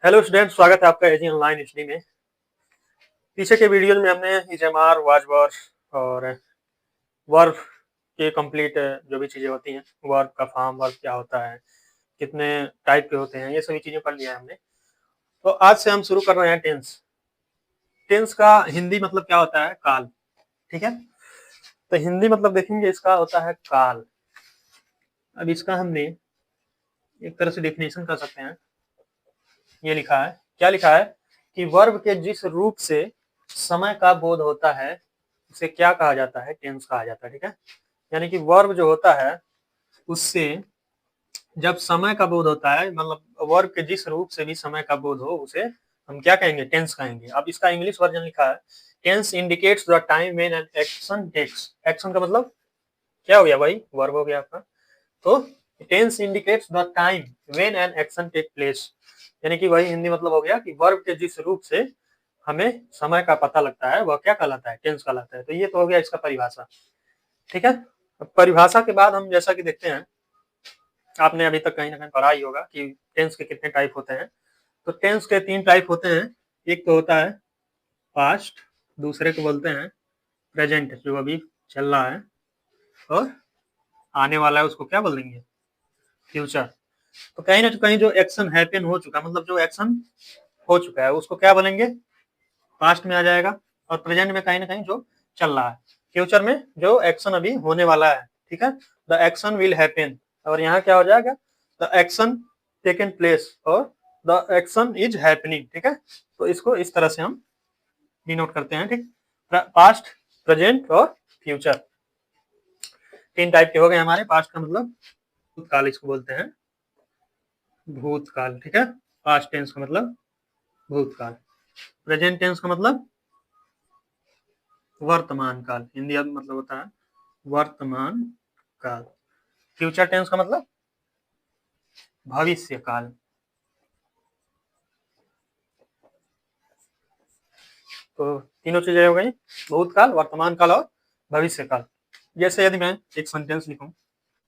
Hello student, स्वागत है आपका एजी ऑनलाइन स्टडी में। पीछे के वीडियोज में हमने इजमार, वाजवर और वर्ब के कंप्लीट जो भी चीज़ें होती हैं, वर्ब का फॉर्म, वर्ब क्या होता है, कितने टाइप के होते हैं, ये सभी चीज़ें पढ़ लिया है हमने। तो आज से हम शुरू कर रहे हैं टेंस। टेंस का हिंदी मतलब क्या होता है? काल। ठीक है, तो हिंदी मतलब देखेंगे इसका होता है काल। अब इसका हमने एक तरह से डेफिनेशन कर सकते हैं। ये लिखा है, क्या लिखा है कि वर्ब के जिस रूप से समय का बोध होता है उसे क्या कहा जाता है? टेंस कहा जाता है। ठीक है, यानी कि वर्ब जो होता है उससे जब समय का बोध होता है, मतलब वर्ब के जिस रूप से भी समय का बोध हो उसे हम क्या कहेंगे? टेंस कहेंगे। अब इसका इंग्लिश वर्जन लिखा है, tense indicates the time when an action takes. Action का मतलब क्या हो गया भाई? वर्ब हो गया आपका। तो tense indicates the time when an action take place, यानी कि वही हिंदी मतलब हो गया कि वर्ब के जिस रूप से हमें समय का पता लगता है वह क्या कहलाता है? टेंस कहलाता है। तो ये तो हो गया इसका परिभाषा। ठीक है, अब परिभाषा के बाद हम जैसा कि देखते हैं, आपने अभी तक कहीं ना कहीं पढ़ा ही होगा कि टेंस के कितने टाइप होते हैं। तो टेंस के 3 टाइप होते हैं। एक तो होता है पास्ट, दूसरे को बोलते हैं प्रेजेंट जो अभी चल रहा है, और आने वाला है उसको क्या बोल देंगे? फ्यूचर। तो कहीं ना कहीं जो एक्शन हैपन हो चुका, मतलब जो एक्शन हो चुका है उसको क्या बोलेंगे? पास्ट में आ जाएगा। और प्रेजेंट में कहीं ना कहीं जो चल रहा है, फ्यूचर में जो एक्शन अभी होने वाला है। ठीक है, द एक्शन विल हैपन, और यहाँ क्या हो जाएगा? द एक्शन टेकन प्लेस, और द एक्शन इज हैपनिंग। ठीक है, तो इसको इस तरह से हम डिनोट करते हैं। ठीक, पास्ट, प्रेजेंट और फ्यूचर 3 टाइप के हो गए हमारे। पास्ट का मतलब भूतकाल, इसको बोलते हैं भूतकाल। ठीक है, पास्ट टेंस का मतलब भूतकाल। प्रेजेंट टेंस का मतलब वर्तमान काल, हिंदी मतलब होता है वर्तमान काल। फ्यूचर टेंस का मतलब भविष्य काल। तो तीनों चीजें हो गई, भूतकाल, वर्तमान काल और भविष्य काल। जैसे यदि मैं एक सेंटेंस लिखूं,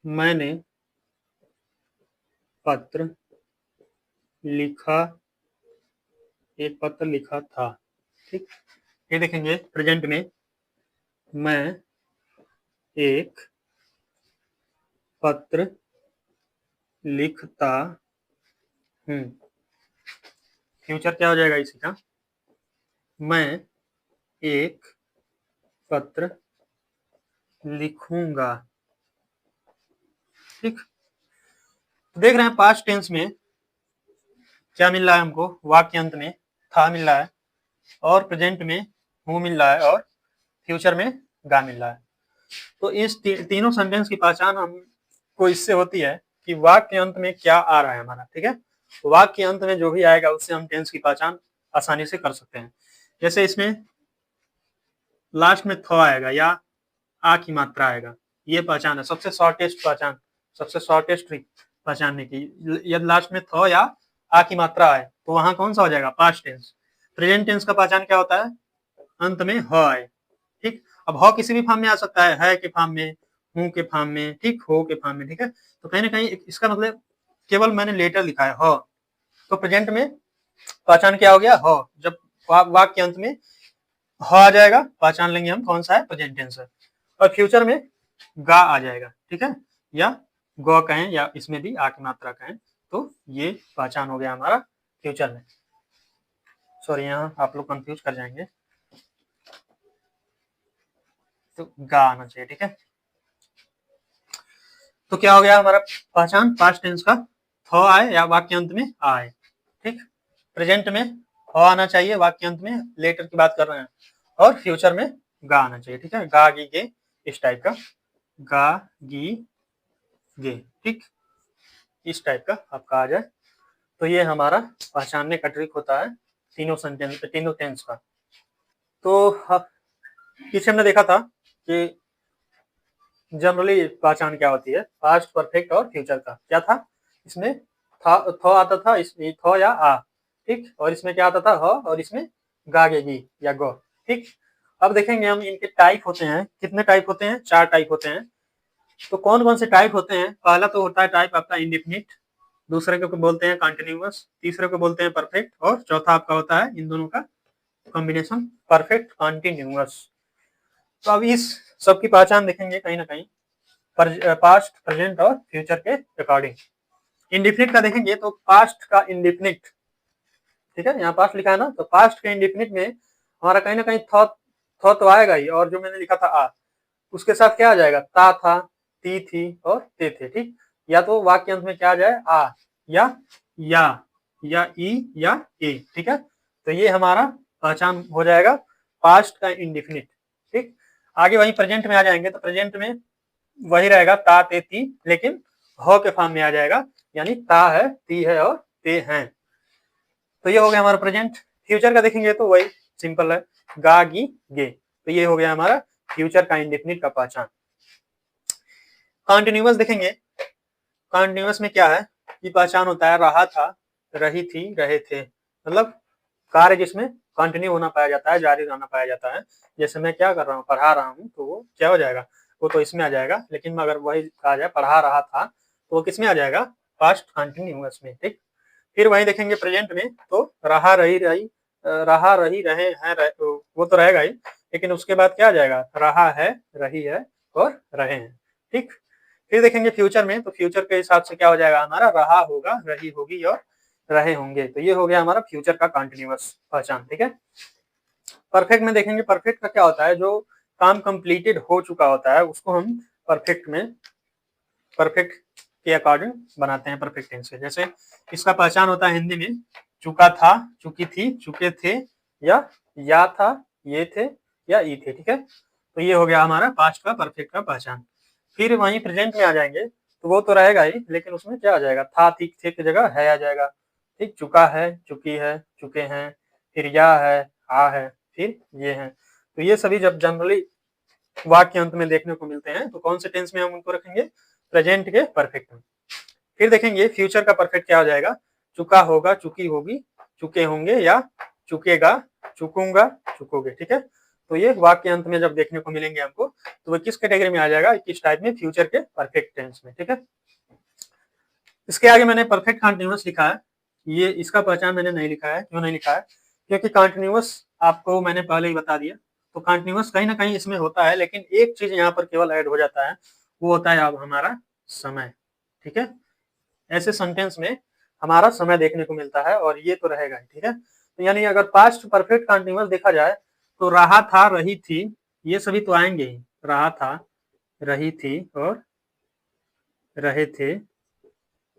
मैंने पत्र लिखा, एक पत्र लिखा था। ठीक, ये देखेंगे प्रेजेंट में, मैं एक पत्र लिखता हूं। फ्यूचर क्या हो जाएगा इसी का? मैं एक पत्र लिखूंगा। ठीक, तो देख रहे हैं पास्ट टेंस में क्या मिल रहा है हमको? वाक्य अंत में था मिल रहा है, और प्रेजेंट में हूं मिल रहा है, और फ्यूचर में गा मिल रहा है। तो इस तीनों सेंटेंस की पहचान हमको इससे होती है कि वाक्य अंत में क्या आ रहा है हमारा। ठीक है, वाक्य अंत में जो भी आएगा उससे हम टेंस की पहचान आसानी से कर सकते हैं। जैसे इसमें लास्ट में थ आएगा या आ की मात्रा आएगा, ये पहचान है सबसे शॉर्टेस्ट पहचान, सबसे शॉर्टेस्ट ट्रिक पहचानने की। यदि लास्ट में थ या आ की मात्रा आए तो वहां कौन सा हो जाएगा? Past tense. प्रेजेंट टेंस का पहचान क्या होता है? अंत में ह आए। ठीक, अब ह किसी भी फॉर्म में आ सकता है के फॉर्म में, हूं के फॉर्म में, ठीक, हो के फॉर्म में। ठीक है, तो कहीं ना कहीं इसका मतलब केवल मैंने लेटर लिखा है ह, तो प्रेजेंट में पहचान क्या हो गया? ह। जब वाक्य के अंत में ह आ जाएगा, पहचान लेंगे हम कौन सा है? प्रेजेंट टेंस है। और फ्यूचर में गा आ जाएगा। ठीक है, या ग कहें या इसमें भी आ की मात्रा कहें, तो ये पहचान हो गया हमारा फ्यूचर में। सॉरी, यहाँ आप लोग कंफ्यूज कर जाएंगे, तो गा आना चाहिए। ठीक है, तो क्या हो गया हमारा पहचान? पास्ट टेंस का थ आए या वाक्य अंत में आए। ठीक, प्रेजेंट में ह आना चाहिए वाक्य अंत में, लेटर की बात कर रहे हैं, और फ्यूचर में गा आना चाहिए। ठीक है, गा गी गे, इस टाइप का, गा गी गे। ठीक, इस टाइप का आपका आ जाए, तो ये हमारा पहचानने का ट्रिक होता है तीनों सेंटेंस, तीनों टेंस का। तो पीछे हमने देखा था कि जनरली पहचान क्या होती है पास्ट, परफेक्ट और फ्यूचर का। क्या था इसमें? थ आता था, इसमें थ या आ। ठीक, और इसमें क्या आता था? ह, और इसमें गा गे गी या गो। ठीक, अब देखेंगे हम इनके टाइप होते हैं। कितने टाइप होते हैं? 4 टाइप होते हैं। तो कौन कौन से टाइप होते हैं? पहला तो होता है टाइप आपका इंडेफिनिट, दूसरे को बोलते हैं कंटिन्यूअस, तीसरे को बोलते हैं परफेक्ट, और चौथा आपका होता है इन दोनों का कॉम्बिनेशन परफेक्ट कंटिन्यूअस। तो अब इस सब की पहचान देखेंगे कहीं ना कहीं पास्ट, प्रेजेंट और फ्यूचर के अकॉर्डिंग। इंडिफिनिट का देखेंगे तो पास्ट का इंडिफिनिट, ठीक है, यहाँ पास्ट लिखा है ना, तो पास्ट के इंडिफिनिट में हमारा कहीं ना कहीं थॉ तो आएगा ही, और जो मैंने लिखा था आ, उसके साथ क्या आ जाएगा, ता था, ती थी और ते थे, ठीक। या तो वाक्य अंत में क्या आ जाए, आ या या ई या ए, ठीक है। तो ये हमारा पहचान हो जाएगा पास्ट का इंडिफिनिट, ठीक। आगे वही प्रेजेंट में आ जाएंगे, तो प्रेजेंट में वही रहेगा ता ते ती, लेकिन हो के फॉर्म में आ जाएगा, यानी ता है, ती है और ते हैं। तो ये हो गया हमारा प्रेजेंट। फ्यूचर का देखेंगे तो वही सिंपल है, गा गी गे। तो ये हो गया हमारा फ्यूचर का इंडेफिनिट का पहचान। कॉन्टिन्यूअस देखेंगे, कॉन्टिन्यूअस में क्या है, ये पहचान होता है रहा था, रही थी, रहे थे, मतलब कार्य जिसमें कंटिन्यू होना पाया जाता है, जारी रहना पाया जाता है। जैसे मैं क्या कर रहा हूँ, पढ़ा रहा हूँ, तो वो क्या हो जाएगा, वो तो इसमें आ जाएगा, लेकिन अगर वही कहा जाए पढ़ा रहा था, तो वो किसमें आ जाएगा, पास्ट कंटिन्यूअस में, ठीक। फिर वही देखेंगे प्रेजेंट में, तो रहा रही रही, रहा रही रहे हैं तो वो तो रहेगा ही, लेकिन उसके बाद क्या आ जाएगा, रहा है, रही है और रहे हैं, ठीक। फिर देखेंगे फ्यूचर में, तो फ्यूचर के हिसाब से क्या हो जाएगा हमारा, रहा होगा, रही होगी और रहे होंगे। तो ये हो गया हमारा फ्यूचर का कंटिन्यूअस पहचान, ठीक है। परफेक्ट में देखेंगे, परफेक्ट का क्या होता है, जो काम कंप्लीटेड हो चुका होता है उसको हम परफेक्ट में, परफेक्ट के अकॉर्डिंग बनाते हैं परफेक्ट टेंस से। जैसे इसका पहचान होता है हिंदी में, चुका था, चुकी थी, चुके थे, या था, ये थे या ई थे, ठीक है। तो ये हो गया हमारा पास्ट का परफेक्ट का पहचान। फिर वहीं प्रेजेंट में आ जाएंगे, तो वो तो रहेगा ही, लेकिन उसमें क्या आ जाएगा, था थी थे की जगह है आ जाएगा, ठीक। चुका है, चुकी है, चुके हैं, फिर या है, आ है, फिर ये है। तो ये सभी जब जनरली वाक्य अंत में देखने को मिलते हैं, तो कौन से टेंस में हम उनको रखेंगे, प्रेजेंट के परफेक्ट में। फिर देखेंगे फ्यूचर का परफेक्ट क्या हो जाएगा, चुका होगा, चुकी होगी, चुके होंगे या चुकेगा, चुकूंगा, चुकोगे, ठीक है। तो ये वाक्य अंत में जब देखने को मिलेंगे हमको, तो वो किस कैटेगरी में आ जाएगा, किस टाइप में, फ्यूचर के परफेक्ट टेंस में, ठीक है। इसके आगे मैंने परफेक्ट कंटिन्यूअस लिखा है, ये इसका पहचान मैंने नहीं लिखा है, क्यों नहीं लिखा है, क्योंकि कंटिन्यूअस आपको मैंने पहले ही बता दिया। तो कंटिन्यूअस कहीं ना कहीं इसमें होता है, लेकिन एक चीज यहाँ पर केवल ऐड हो जाता है, वो होता है अब हमारा समय, ठीक है। ऐसे सेंटेंस में हमारा समय देखने को मिलता है, और ये तो रहेगा ही, ठीक है। तो यानी अगर पास्ट परफेक्ट कंटिन्यूअस देखा जाए, तो रहा था, रही थी, ये सभी तो आएंगे ही, रहा था, रही थी और रहे थे,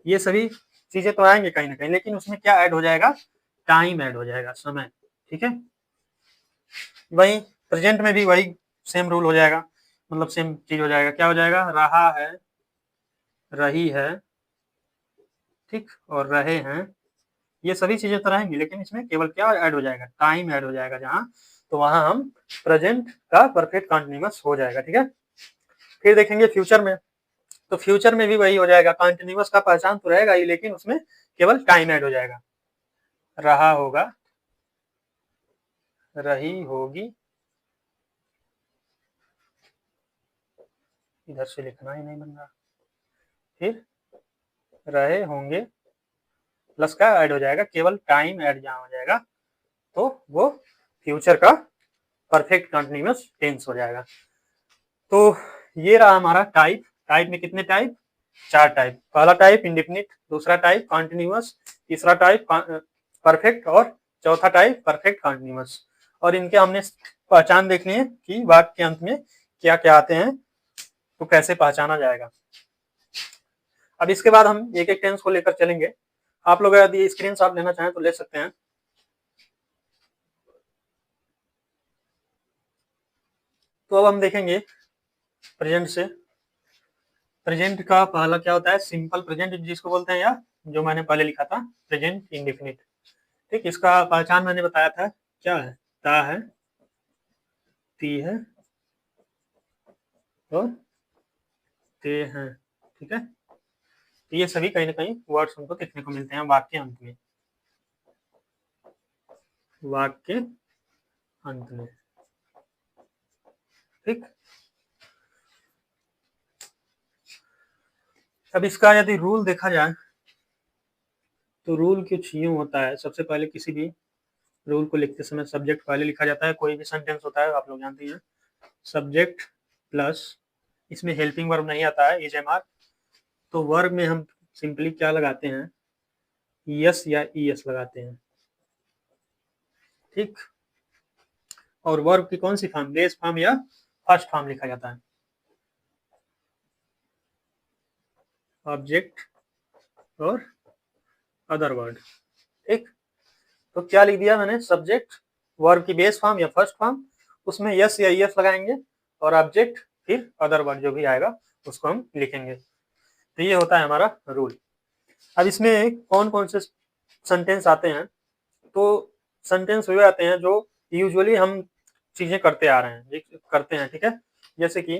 ये सभी चीजें तो आएंगे कहीं ना कहीं, लेकिन उसमें क्या ऐड हो जाएगा, टाइम ऐड हो जाएगा, समय, ठीक है। वही प्रेजेंट में भी वही सेम रूल हो जाएगा, मतलब सेम चीज हो जाएगा, क्या हो जाएगा, रहा है, रही है, ठीक, और रहे हैं, ये सभी चीजें तो रहेंगी, लेकिन इसमें केवल क्या ऐड हो जाएगा, टाइम ऐड हो जाएगा जहां, तो वहां हम प्रेजेंट का परफेक्ट कंटिन्यूअस हो जाएगा, ठीक है। फिर देखेंगे फ्यूचर में, तो फ्यूचर में भी वही हो जाएगा, कंटिन्यूअस का पहचान तो रहेगा ही, लेकिन उसमें केवल टाइम ऐड हो जाएगा, रहा होगा, रही होगी, इधर से लिखना ही नहीं बन रहा, फिर रहे होंगे, प्लस का ऐड हो जाएगा, केवल टाइम ऐड जहां हो जाएगा, तो वो फ्यूचर का परफेक्ट कंटिन्यूअस टेंस हो जाएगा। तो ये रहा हमारा टाइप। टाइप में कितने टाइप, 4 टाइप। पहला टाइप इंडेफिनिट, दूसरा टाइप कंटिन्यूअस, तीसरा टाइप परफेक्ट और चौथा टाइप परफेक्ट कंटिन्यूअस। और इनके हमने पहचान देखनी है कि वाक्य के अंत में क्या क्या आते हैं, तो कैसे पहचाना जाएगा। अब इसके बाद हम एक एक टेंस को लेकर चलेंगे। आप लोग यदि स्क्रीन शॉट लेना चाहें तो ले सकते हैं। तो अब हम देखेंगे प्रेजेंट से। प्रेजेंट का पहला क्या होता है, सिंपल प्रेजेंट जिसको बोलते हैं, या जो मैंने पहले लिखा था प्रेजेंट इंडेफिनिट, ठीक। इसका पहचान मैंने बताया था, क्या है, ता है, ती है और ते हैं, ठीक है। तो ये सभी कहीं ना कहीं वर्ड्स हमको देखने को मिलते हैं वाक्य अंत में, वाक्य अंत में, ठीक। अब इसका यदि रूल देखा जाए, तो रूल कुछ यूँ होता है, सबसे पहले किसी भी रूल को लिखते समय सब्जेक्ट पहले लिखा जाता है। कोई भी सेंटेंस होता है आप लोग जानते हैं, सब्जेक्ट प्लस इसमें हेल्पिंग वर्ब नहीं आता है, इज एम आर। तो वर्ब में हम सिंपली क्या लगाते हैं, यस या ईएस लगाते हैं, ठीक। और वर्ब की कौन सी फॉर्म, बेस फॉर्म या फर्स्ट फॉर्म लिखा जाता है, ऑब्जेक्ट और अदर वर्ड, ठीक। तो क्या लिख दिया मैंने, सब्जेक्ट वर्ब की बेस फॉर्म या फर्स्ट फॉर्म, उसमें यस या ईएस लगाएंगे, और ऑब्जेक्ट फिर अदर वर्ड जो भी आएगा उसको हम लिखेंगे। तो ये होता है हमारा रूल। अब इसमें कौन कौन से सेंटेंस आते हैं, तो सेंटेंस वे आते हैं जो यूजुअली हम चीजें करते आ रहे हैं, करते हैं, ठीक है। जैसे कि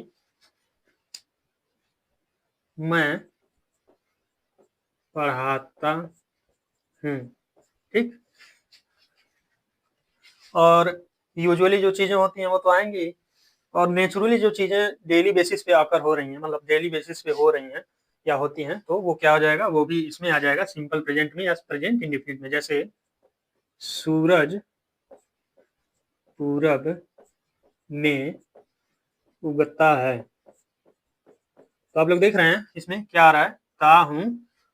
मैं पढ़ाता हूँ, ठीक। और यूजुअली जो चीजें होती हैं वो तो आएंगी, और नेचुरली जो चीजें डेली बेसिस पे आकर हो रही हैं, मतलब डेली बेसिस पे हो रही हैं या होती हैं, तो वो क्या हो जाएगा, वो भी इसमें आ जाएगा सिंपल प्रेजेंट में या प्रेजेंट इंडेफिनिट में। जैसे सूरज पूरब में उगता है। तो आप लोग देख रहे हैं इसमें क्या आ रहा है, ता हूं,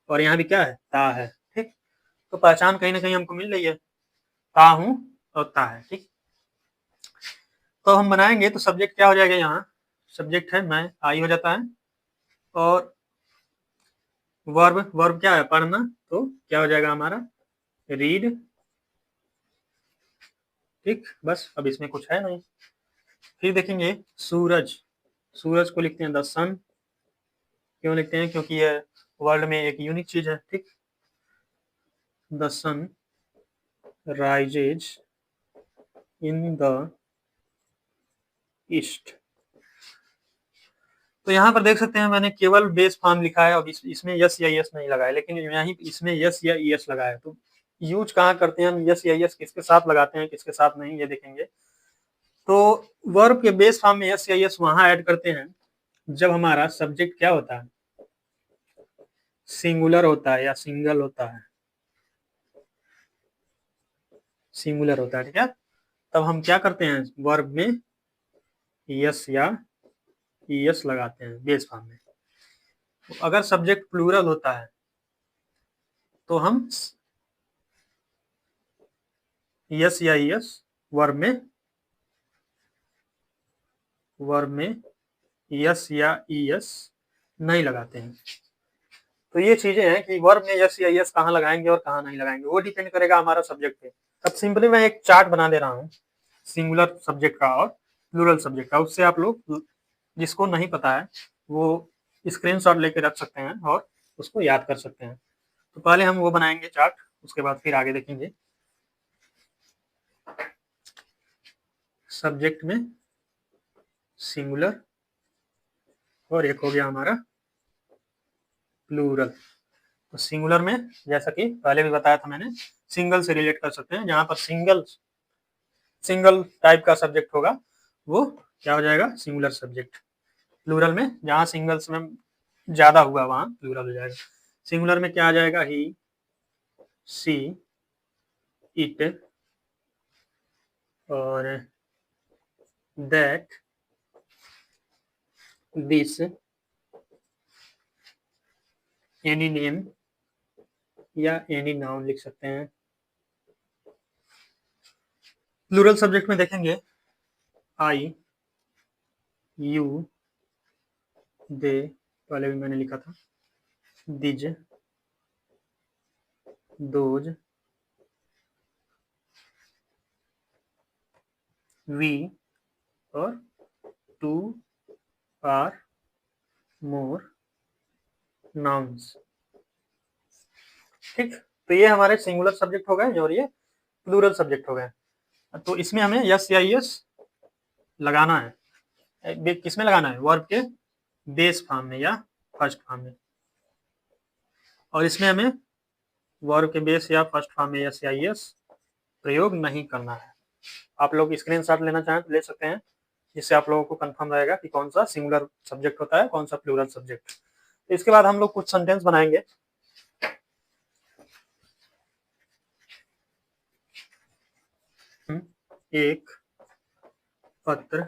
और यहाँ भी क्या है, ता है, ठीक। तो पहचान कहीं ना कहीं हमको मिल रही है, ता हूं और ता है, ठीक। तो हम बनाएंगे तो सब्जेक्ट क्या हो जाएगा, यहाँ सब्जेक्ट है मैं, आई हो जाता है, और वर्ब, वर्ब क्या है, पढ़ना, तो क्या हो जाएगा हमारा, रीड, ठीक। बस अब इसमें कुछ है नहीं। फिर देखेंगे सूरज, सूरज को लिखते हैं द सन। क्यों लिखते हैं, क्योंकि ये वर्ल्ड में एक यूनिक चीज है, ठीक। The sun rises in the east. तो यहाँ पर देख सकते हैं मैंने केवल बेस फॉर्म लिखा है, और इसमें यस या यस नहीं लगाया, लेकिन यहाँ इसमें यस या यस लगाया है। तो यूज कहाँ करते हैं हम यस या यस, किसके साथ लगाते हैं किसके साथ नहीं, ये देखेंगे। तो वर्ब के बेस फॉर्म में यस या यस वहां ऐड करते हैं जब हमारा सब्जेक्ट क्या होता है, सिंगुलर होता है या सिंगल होता है, सिंगुलर होता है, ठीक है। तब हम क्या करते हैं, वर्ब में यस या यस लगाते हैं बेस फॉर्म में। तो अगर सब्जेक्ट प्लूरल होता है तो हम यस या यस वर्ब में यस या ईएस नहीं लगाते हैं। तो ये चीजें हैं कि वर्ब में यस या यस कहाँ लगाएंगे और कहाँ नहीं लगाएंगे, वो डिपेंड करेगा हमारा सब्जेक्ट पे। अब सिंपली मैं एक चार्ट बना दे रहा हूँ सिंगुलर सब्जेक्ट का और प्लूरल सब्जेक्ट का, उससे आप लोग जिसको नहीं पता है वो स्क्रीनशॉट लेके रख सकते हैं और उसको याद कर सकते हैं। तो पहले हम वो बनाएंगे चार्ट, उसके बाद फिर आगे देखेंगे। सब्जेक्ट में सिंगुलर, और एक हो गया हमारा प्लूरल। तो सिंगुलर में जैसा कि पहले भी बताया था मैंने, सिंगल से रिलेट कर सकते हैं, जहां पर सिंगल टाइप का सब्जेक्ट होगा वो क्या हो जाएगा, सिंगुलर सब्जेक्ट। प्लूरल में जहां सिंगल्स में ज्यादा हुआ वहां प्लूरल हो जाएगा। सिंगुलर में क्या आ जाएगा, ही, सी, इट, और दैट, दिस, एनी नेम या एनी नाउन लिख सकते हैं। प्लूरल सब्जेक्ट में देखेंगे आई, यू, दे, पहले भी मैंने लिखा था, दिज, दोज, वी, और टू, आर, मोर, नाउन्स, ठीक। तो ये हमारे सिंगुलर सब्जेक्ट हो गए और ये प्लूरल सब्जेक्ट हो गए। तो इसमें हमें यस या यस लगाना है, किसमें लगाना है, वर्ब के बेस फॉर्म में या फर्स्ट फॉर्म में, और इसमें हमें वर्ब के बेस या फर्स्ट फॉर्म में यस या यस प्रयोग नहीं करना है। आप लोग स्क्रीनशॉट लेना चाहें तो ले सकते हैं, जिससे आप लोगों को कंफर्म रहेगा कि कौन सा सिंगुलर सब्जेक्ट होता है, कौन सा प्लूरल सब्जेक्ट। इसके बाद हम लोग कुछ सेंटेंस बनाएंगे। एक पत्र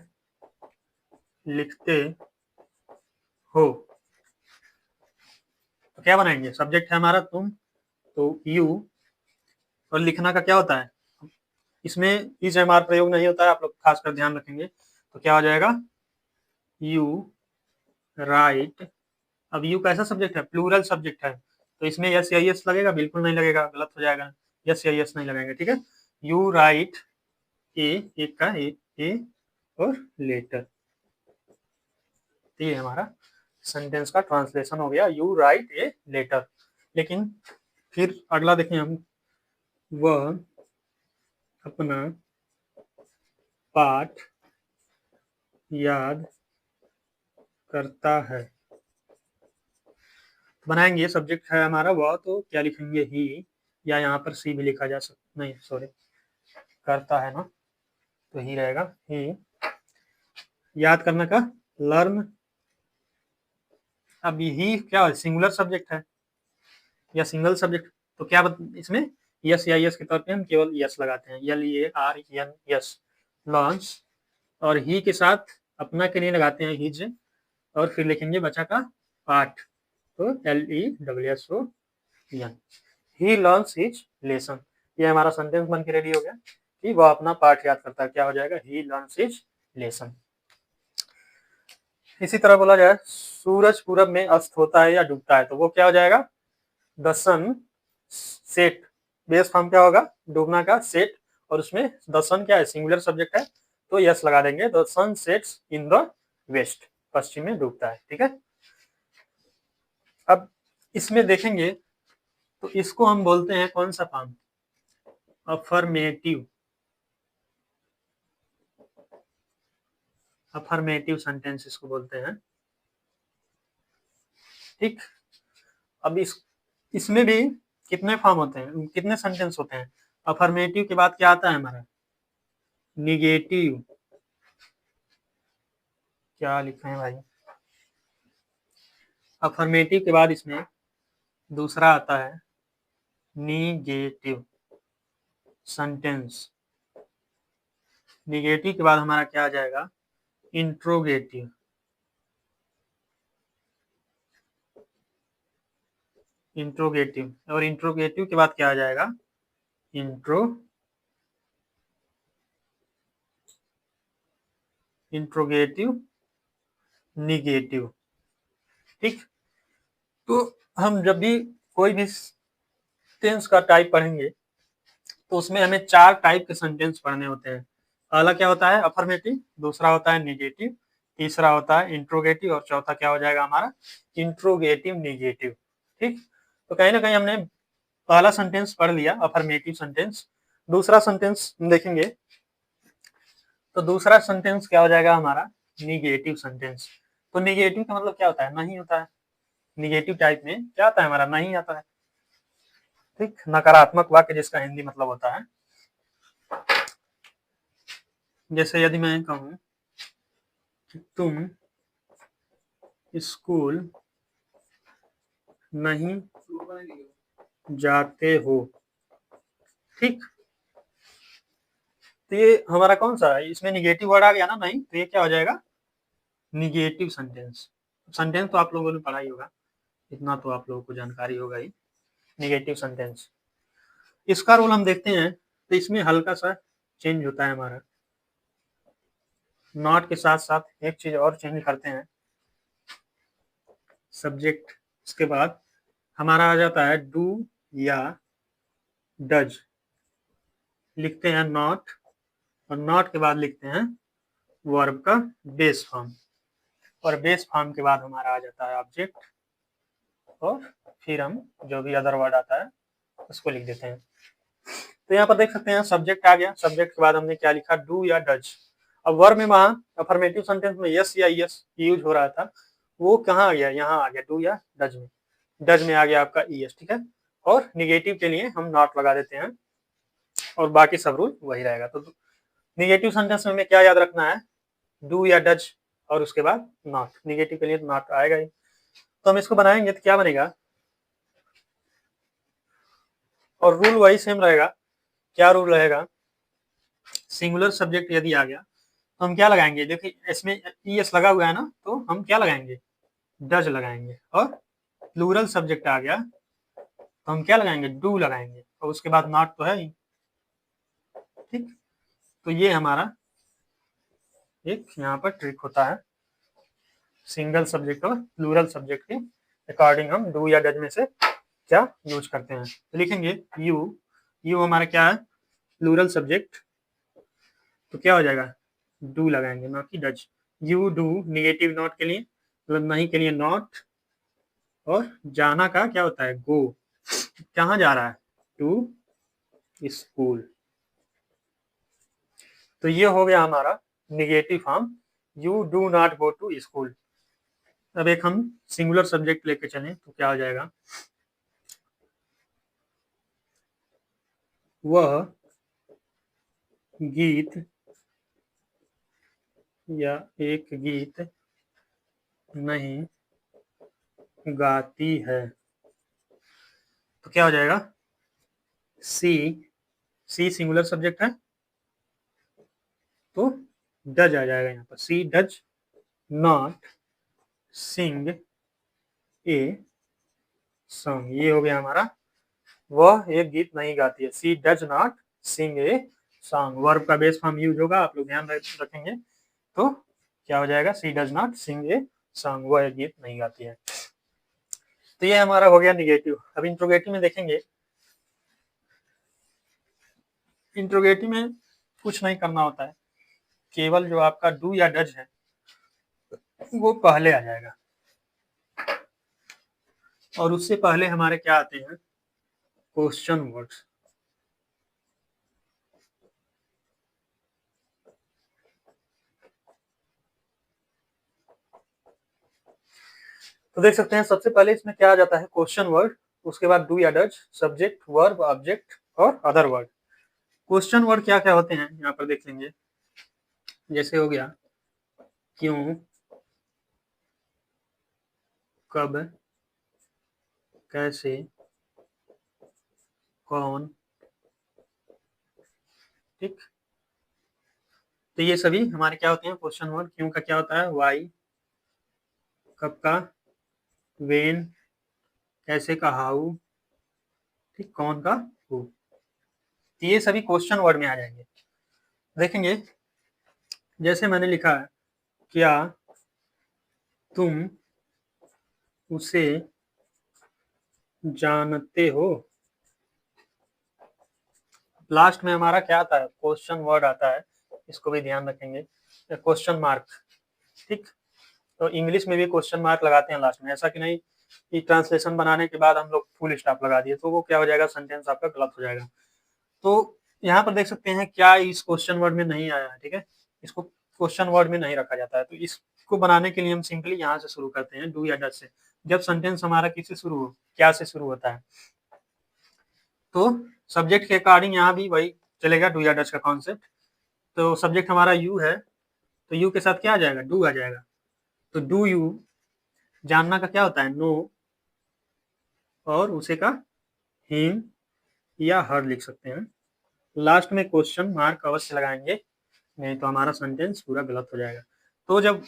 लिखते हो, तो क्या बनाएंगे? सब्जेक्ट है हमारा तुम, तो यू, और लिखना का क्या होता है? इसमें इज एम आर प्रयोग नहीं होता है, आप लोग खासकर ध्यान रखेंगे। तो क्या हो जाएगा? You right. अब यू कैसा सब्जेक्ट है? प्लूरल सब्जेक्ट है, तो इसमें यस या यस लगेगा? बिल्कुल नहीं लगेगा, गलत हो जाएगा। यस या यस नहीं लगेंगे, ठीक है। यू राइट ए, एक का ए और लेटर, तो ये हमारा सेंटेंस का ट्रांसलेशन हो गया, यू राइट ए लेटर। लेकिन फिर अगला देखें हम, वह अपना पाठ याद करता है। बनाएंगे, सब्जेक्ट है हमारा वह, तो क्या लिखेंगे? ही, या यहाँ पर सी भी लिखा जा सकता, नहीं सॉरी, करता है ना, तो ही रहेगा। ही याद करने का, लर्न। अब ही क्या है? सिंगुलर सब्जेक्ट है या सिंगल सब्जेक्ट? तो क्या इसमें यस या यस के तौर पे हम केवल यस लगाते हैं, L A R N S, learns. और ही के साथ अपना के लिए लगाते हैं हिज, और फिर लिखेंगे बच्चा का पाठ, तो LESSON, he learns his lesson. ये हमारा सेंटेंस बन के रेडी हो गया कि वह अपना पाठ याद करता है। क्या हो जाएगा? He learns his lesson. इसी तरह बोला जाए, सूरज पूरब में अस्त होता है या डूबता है, तो वो क्या हो जाएगा? The sun set. Base form क्या होगा? डूबना का सेट, और उसमें द सन क्या है? सिंगुलर सब्जेक्ट है, तो यस लगा देंगे। The sun sets in the west, पश्चिम में डूबता है, ठीक है। अब इसमें देखेंगे तो इसको हम बोलते हैं कौन सा फॉर्म? अफर्मेटिव, अफर्मेटिव सेंटेंस इसको बोलते हैं, ठीक। अब इसमें भी कितने फॉर्म होते हैं, कितने सेंटेंस होते हैं? अफर्मेटिव के बाद क्या आता है हमारा? निगेटिव। क्या लिखे हैं भाई? अफर्मेटिव के बाद इसमें दूसरा आता है निगेटिव सेंटेंस। निगेटिव के बाद हमारा क्या आ जाएगा? इंट्रोगेटिव। इंट्रोगेटिव, और इंट्रोगेटिव के बाद क्या आ जाएगा? इंट्रोगेटिव निगेटिव, ठीक। तो हम जब भी कोई भी टेंस का टाइप पढ़ेंगे तो उसमें हमें 4 टाइप के सेंटेंस पढ़ने होते हैं। पहला क्या होता है? अफर्मेटिव, दूसरा होता है निगेटिव, तीसरा होता है इंट्रोगेटिव, और चौथा क्या हो जाएगा हमारा? इंट्रोगेटिव निगेटिव, ठीक। तो कहीं ना कहीं हमने पहला सेंटेंस पढ़ लिया, अफर्मेटिव सेंटेंस। दूसरा सेंटेंस देखेंगे तो दूसरा सेंटेंस क्या हो जाएगा हमारा? Negative sentence. तो निगेटिव का मतलब क्या होता है? नहीं होता है। निगेटिव टाइप में क्या आता है हमारा? नहीं आता है, ठीक। नकारात्मक वाक्य जिसका हिंदी मतलब होता है। जैसे यदि मैं कहूं तुम स्कूल नहीं जाते हो, ठीक। तो ये हमारा कौन सा है? इसमें निगेटिव वर्ड आ गया ना, नहीं, तो ये क्या हो जाएगा? Negative sentence. सेंटेंस तो आप लोगों ने पढ़ा ही होगा, इतना तो आप लोगों को जानकारी होगा ही। निगेटिव सेंटेंस, इसका रोल हम देखते हैं तो इसमें हल्का सा चेंज होता है हमारा। नॉट के साथ साथ एक चीज और चेंज करते हैं, सब्जेक्ट। इसके बाद हमारा आ जाता है डू या डज। लिखते हैं नॉट, और नॉट के बाद लिखते हैं वर्ब का बेस फॉर्म, और बेस फॉर्म के बाद हमारा आ जाता है ऑब्जेक्ट, और फिर हम जो भी अदर वर्ड आता है उसको लिख देते हैं। तो यहाँ पर देख सकते हैं सब्जेक्ट आ गया, सब्जेक्ट के बाद हमने क्या लिखा? डू या डज। अब वर्ब में वहां अफर्मेटिव सेंटेंस में यस या यस यूज हो रहा था, वो कहाँ आ गया? यहाँ आ गया डू या डज में। डज में आ गया आपका ईएस, ठीक है। और निगेटिव के लिए हम नॉट लगा देते हैं, और बाकी सब रूल वही रहेगा। तो निगेटिव सेंटेंस में हमें क्या याद रखना है? डू या डज, और उसके बाद नॉट। निगेटिव के लिए नॉट आएगा ही। तो हम इसको बनाएंगे तो क्या बनेगा? और रूल वही सेम रहेगा। क्या रूल रहेगा? सिंगुलर सब्जेक्ट यदि आ गया तो हम क्या लगाएंगे, देखिए इसमें ईएस लगा हुआ है ना, तो हम क्या लगाएंगे, डज लगाएंगे। और प्लूरल सब्जेक्ट आ गया तो हम क्या लगाएंगे, डू लगाएंगे, और उसके बाद नॉट तो है ही। ठीक, तो ये हमारा एक यहाँ पर ट्रिक होता है, सिंगल सब्जेक्ट और प्लूरल सब्जेक्ट के अकॉर्डिंग हम डू या डज में से क्या यूज करते हैं। तो लिखेंगे यू, यू हमारा क्या है, प्लूरल सब्जेक्ट, तो क्या हो जाएगा, डू लगाएंगे ना कि does. You do negative not के लिए, मतलब नहीं के लिए नॉट, और जाना का क्या होता है, गो, कहाँ जा रहा है, टू स्कूल। तो ये हो गया हमारा negative form, you do not go to school. अब एक हम सिंगुलर सब्जेक्ट लेके चलें तो क्या हो जाएगा, वह गीत या एक गीत नहीं गाती है, तो क्या हो जाएगा, सी, सी सिंगुलर सब्जेक्ट है तो डज आ जाएगा यहाँ पर, she does not sing a song. ये हो गया हमारा, वह एक गीत नहीं गाती है, she does not sing a song. Verb का बेस फॉर्म यूज होगा, आप लोग ध्यान रखेंगे। तो क्या हो जाएगा, she does not sing a song, वह एक गीत नहीं गाती है। तो ये हमारा हो गया निगेटिव। अब इंट्रोगेटिव में देखेंगे, इंट्रोगेटिव में कुछ नहीं करना होता है, केवल जो आपका डू या डज है वो पहले आ जाएगा, और उससे पहले हमारे क्या आते हैं, क्वेश्चन वर्ड्स। तो देख सकते हैं सबसे पहले इसमें क्या आ जाता है, क्वेश्चन वर्ड, उसके बाद डू या डज, सब्जेक्ट, वर्ब, ऑब्जेक्ट और अदर वर्ड। क्वेश्चन वर्ड क्या क्या होते हैं यहाँ पर देख लेंगे, जैसे हो गया क्यों, कब, कैसे, कौन। ठीक, तो ये सभी हमारे क्या होते हैं क्वेश्चन वर्ड। क्यों का क्या होता है, वाई, कब का वेन, कैसे का हाउ, ठीक, कौन का हु। तो ये सभी क्वेश्चन वर्ड में आ जाएंगे। देखेंगे जैसे मैंने लिखा है, क्या तुम उसे जानते हो, लास्ट में हमारा क्या आता है, क्वेश्चन वर्ड आता है, इसको भी ध्यान रखेंगे, क्वेश्चन मार्क। ठीक, तो इंग्लिश में भी क्वेश्चन मार्क लगाते हैं लास्ट में, ऐसा कि नहीं कि ट्रांसलेशन बनाने के बाद हम लोग फुल स्टॉप लगा दिए, तो वो क्या हो जाएगा, सेंटेंस आपका गलत हो जाएगा। तो यहाँ पर देख सकते हैं क्या इस क्वेश्चन वर्ड में नहीं आया है, ठीक है, इसको क्वेश्चन वर्ड में नहीं रखा जाता है। तो इसको बनाने के लिए हम सिंपली यहाँ से शुरू करते हैं, डू या डज से। जब सेंटेंस हमारा किससे शुरू हो, क्या से शुरू होता है, तो सब्जेक्ट के अकॉर्डिंग यहाँ भी वही चलेगा, डू या डज का कॉन्सेप्ट। तो सब्जेक्ट हमारा यू है, तो यू के साथ क्या आ जाएगा, डू आ जाएगा। तो डू यू, जानना का क्या होता है, नो, और उसे का हिम या हर लिख सकते हैं। लास्ट में क्वेश्चन मार्क अवश्य लगाएंगे, नहीं तो हमारा सेंटेंस पूरा गलत हो जाएगा। तो जब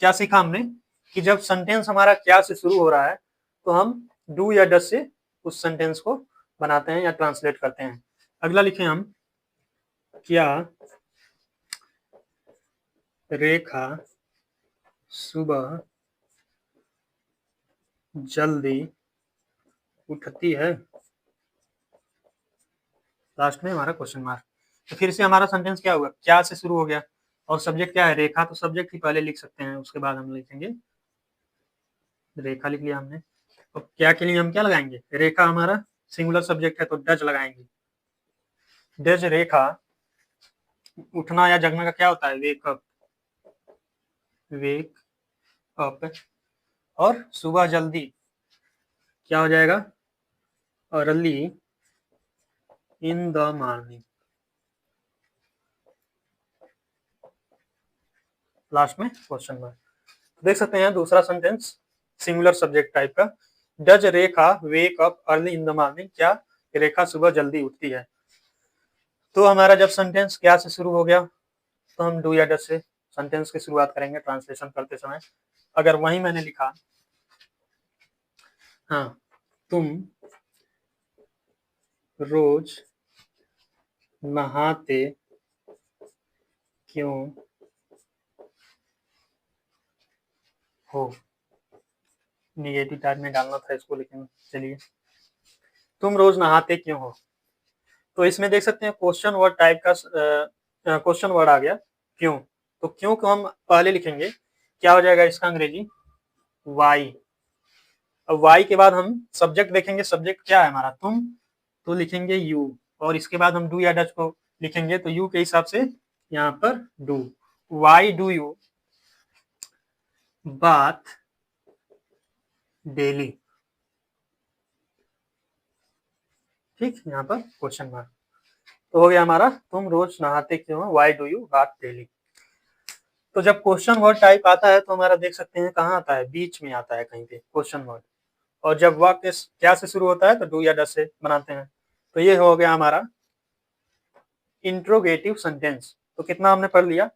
क्या सीखा हमने कि जब सेंटेंस हमारा क्या से शुरू हो रहा है तो हम डू या डज से उस सेंटेंस को बनाते हैं या ट्रांसलेट करते हैं। अगला लिखें हम, क्या रेखा सुबह जल्दी उठती है, लास्ट में हमारा क्वेश्चन मार्क। तो फिर से हमारा सेंटेंस क्या हुआ, क्या से शुरू हो गया, और सब्जेक्ट क्या है, रेखा, तो सब्जेक्ट ही पहले लिख सकते हैं, उसके बाद हम लिखेंगे, रेखा लिख लिया हमने। तो क्या के लिए हम क्या लगाएंगे, रेखा हमारा सिंगुलर सब्जेक्ट है तो डज लगाएंगे, डज रेखा। उठना या जगना का क्या होता है, वेक अप, वेक अप। और सुबह जल्दी क्या हो जाएगा, early in the morning, last में क्वेश्चन मार्क। देख सकते हैं दूसरा सेंटेंस सिंगुलर सब्जेक्ट टाइप का, does Rekha wake up early in the morning, क्या रेखा सुबह जल्दी उठती है। तो हमारा जब सेंटेंस क्या से शुरू हो गया तो हम डू या डज से सेंटेंस की शुरुआत करेंगे ट्रांसलेशन करते समय। अगर वही मैंने लिखा, हाँ, तुम रोज नहाते क्यों हो, निगेटिव टाइप में डालना था इसको, लेकिन चलिए, तुम रोज नहाते क्यों हो। तो इसमें देख सकते हैं क्वेश्चन वर्ड टाइप का क्वेश्चन वर्ड आ गया, क्यों। तो क्यों को हम पहले लिखेंगे, क्या हो जाएगा इसका अंग्रेजी, वाई। अब वाई के बाद हम सब्जेक्ट देखेंगे, सब्जेक्ट क्या है हमारा, तुम, तो लिखेंगे यू, और इसके बाद हम डू या डज को लिखेंगे, तो यू के हिसाब से यहाँ पर डू, वाई डू यू बात डेली, ठीक, यहाँ पर क्वेश्चन मार्क। तो हो गया हमारा, तुम रोज नहाते क्यों हो, वाई डू यू बात डेली। तो जब क्वेश्चन वर्ड टाइप आता है तो हमारा देख सकते हैं कहाँ आता है, बीच में आता है कहीं पे क्वेश्चन वर्ड, और जब वाक्य क्या से शुरू होता है तो डू या डज से बनाते हैं। तो ये हो गया हमारा इंट्रोगेटिव सेंटेंस। तो कितना हमने पढ़ लिया,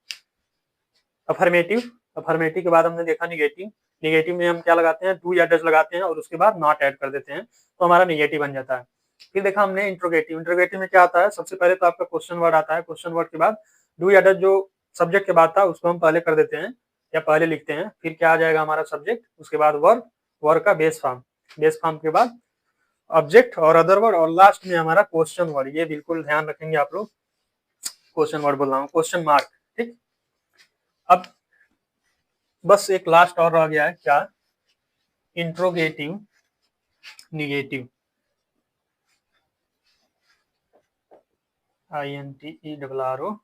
अफर्मेटिव, अफर्मेटिव के बाद हमने देखा निगेटिव, निगेटिव में हम क्या लगाते हैं, डू या डज लगाते हैं और उसके बाद नॉट ऐड कर देते हैं, तो हमारा निगेटिव बन जाता है। फिर देखा हमने इंट्रोगेटिव, इंट्रोगेटिव में क्या आता है, सबसे पहले तो आपका क्वेश्चन वर्ड आता है, क्वेश्चन वर्ड के बाद डू या डज जो सब्जेक्ट के बाद था उसको हम पहले कर देते हैं या पहले लिखते हैं, फिर क्या आ जाएगा हमारा सब्जेक्ट, उसके बाद वर्ब, वर्ब का बेस फॉर्म, बेस फॉर्म के बाद ऑब्जेक्ट और अदर वर्ड, और लास्ट में हमारा क्वेश्चन वर्ड। ये बिल्कुल ध्यान रखेंगे आप लोग, क्वेश्चन वर्ड बोल रहा हूँ, क्वेश्चन मार्क, ठीक। अब बस एक लास्ट और रह गया है, क्या, interrogative negative, INTERROGAT,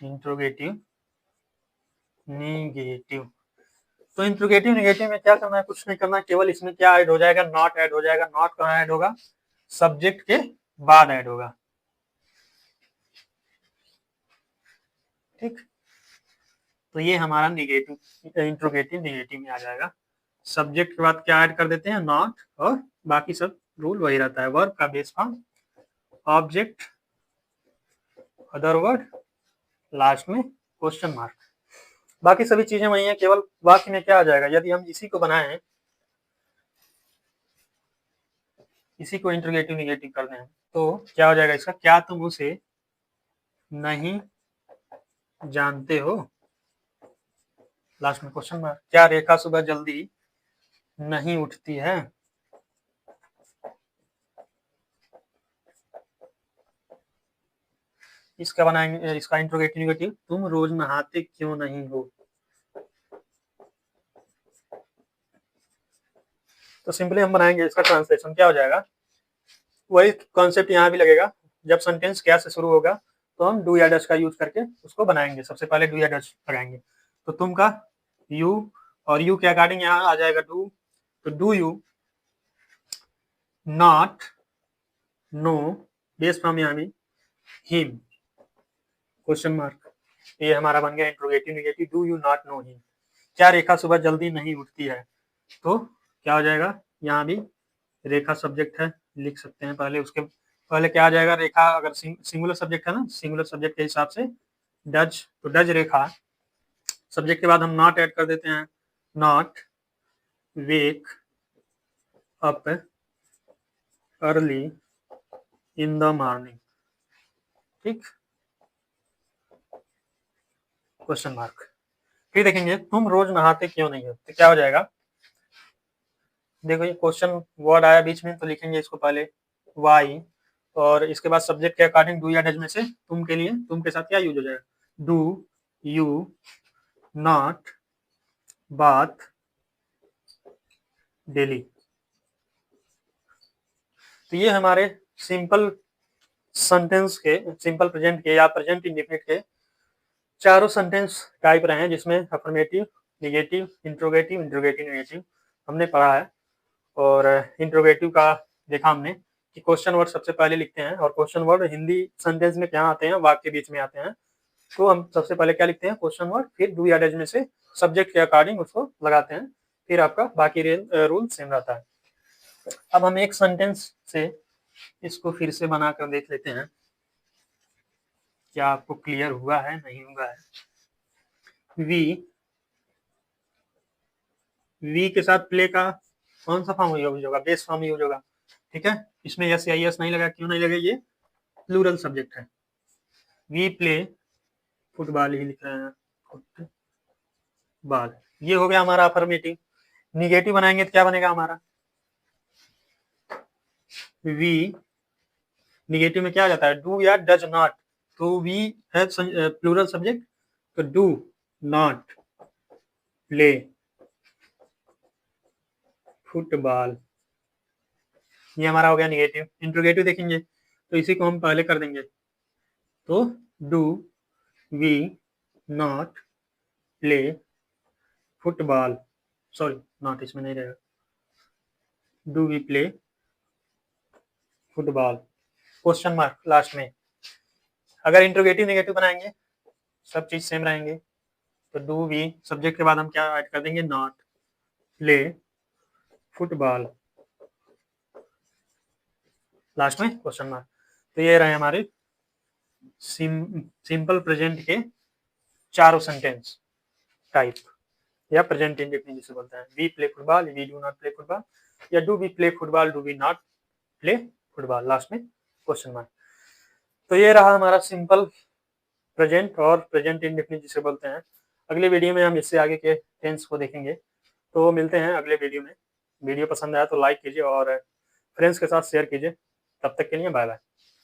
interrogative negative. तो इंट्रोगेटिव निगेटिव में क्या करना है, कुछ नहीं करना, केवल इसमें क्या ऐड हो जाएगा, नॉट ऐड हो जाएगा। नॉट कहाँ ऐड होगा, सब्जेक्ट के बाद ऐड होगा, ठीक। तो ये हमारा निगेटिव, इंट्रोगेटिव निगेटिव में आ जाएगा, सब्जेक्ट के बाद क्या ऐड कर देते हैं, नॉट, और बाकी सब रूल वही रहता है, वर्ब का base form, object, other word, last में क्वेश्चन मार्क। बाकी सभी चीजें वही हैं, केवल वाक्य में क्या आ जाएगा, यदि हम इसी को बनाएं, इसी को इंट्रोगेटिव निगेटिव कर दें तो क्या हो जाएगा इसका, क्या तुम उसे नहीं जानते हो, लास्ट में क्वेश्चन मार्क। क्या रेखा सुबह जल्दी नहीं उठती है, इसका बनाएंगे, इसका इंट्रोगेटिव निगेटिव, तुम रोज नहाते क्यों नहीं हो। तो सिंपली हम बनाएंगे, इसका ट्रांसलेशन क्या हो जाएगा, वही कॉन्सेप्ट यहाँ भी लगेगा, जब सेंटेंस क्या से शुरू होगा तो हम डू या डज का यूज करके उसको बनाएंगे, सबसे पहले डू या डज लगाएंगे। तो तुम का यू, और यू के अकॉर्डिंग यहाँ आ जाएगा डू, तो do you not know, base form यहाँ भी हिम, क्वेश्चन मार्क। ये हमारा बन गया interrogative negative, do you not know him. क्या रेखा सुबह जल्दी नहीं उठती है, तो क्या हो जाएगा, यहाँ भी रेखा सब्जेक्ट है, लिख सकते हैं पहले, उसके पहले क्या आ जाएगा, रेखा, अगर सिंगुलर सब्जेक्ट है ना, सिंगुलर सब्जेक्ट के हिसाब से डज, तो डज रेखा, सब्जेक्ट के बाद हम नॉट ऐड कर देते हैं, not wake up early in the morning, ठीक, क्वेश्चन मार्क। फिर देखेंगे तुम रोज नहाते क्यों नहीं हो, तो क्या हो जाएगा, देखो ये क्वेश्चन वर्ड आया बीच में, तो लिखेंगे इसको पहले वाई, और इसके बाद सब्जेक्ट के अकॉर्डिंग डू या डज में से तुम के लिए, तुम के साथ क्या यूज हो जाएगा, डू यू नॉट बात डेली। तो ये हमारे सिंपल सेंटेंस के, सिंपल प्रेजेंट के या प्रेजेंट इंडेफिनिट के चारों सेंटेंस टाइप रहे हैं, जिसमें affirmative, negative, interrogative, interrogative negative हमने पढ़ा है। और इंट्रोगेटिव का देखा हमने कि क्वेश्चन वर्ड सबसे पहले लिखते हैं, और क्वेश्चन वर्ड हिंदी सेंटेंस में क्या आते हैं, वाक्य के बीच में आते हैं, तो हम सबसे पहले क्या लिखते हैं, क्वेश्चन वर्ड, फिर डू या डज में से सब्जेक्ट के अकॉर्डिंग उसको लगाते हैं, फिर आपका बाकी रूल सेम रहता है। अब हम एक सेंटेंस से इसको फिर से बनाकर देख लेते हैं क्या आपको क्लियर हुआ है नहीं हुआ है। वी के साथ प्ले का कौन सा फॉर्म यूज होगा, बेस फॉर्म यूज होगा, ठीक है। इसमें यस या यस नहीं लगा, क्यों नहीं लगा, ये प्लूरल सब्जेक्ट है। वी प्ले फुटबॉल ही लिख रहे हैं, फुटबॉल, ये हो गया हमारा अफर्मेटिव। निगेटिव बनाएंगे तो क्या बनेगा हमारा, वी निगेटिव में क्या आ जाता है, डू या डज नॉट, तो वी है प्लूरल सब्जेक्ट, तो डू नॉट प्ले फुटबॉल, ये हमारा हो गया निगेटिव। इंट्रोगेटिव देखेंगे तो इसी को हम पहले कर देंगे, तो do we not play football, sorry not इसमें नहीं रहेगा, do we play football, question mark last में। अगर इंट्रोगेटिव नेगेटिव बनाएंगे सब चीज सेम रहेंगे, तो डू वी सब्जेक्ट के बाद हम क्या ऐड कर देंगे, नॉट प्ले फुटबॉल, लास्ट में क्वेश्चन मार्क। तो ये रहे हमारे सिंपल प्रेजेंट के चारों सेंटेंस टाइप, या प्रेजेंट इंडेफिनिट जिसे बोलते हैं। We play football, we do not play football, या do we play football, do we not play football, last में क्वेश्चन मार्क। तो ये रहा हमारा सिंपल प्रेजेंट और प्रेजेंट इंडेफिनिट जिसे बोलते हैं। अगले वीडियो में हम इससे आगे के टेंस को देखेंगे। तो मिलते हैं अगले वीडियो में। वीडियो पसंद आया तो लाइक कीजिए और फ्रेंड्स के साथ शेयर कीजिए। तब तक के लिए बाय बाय।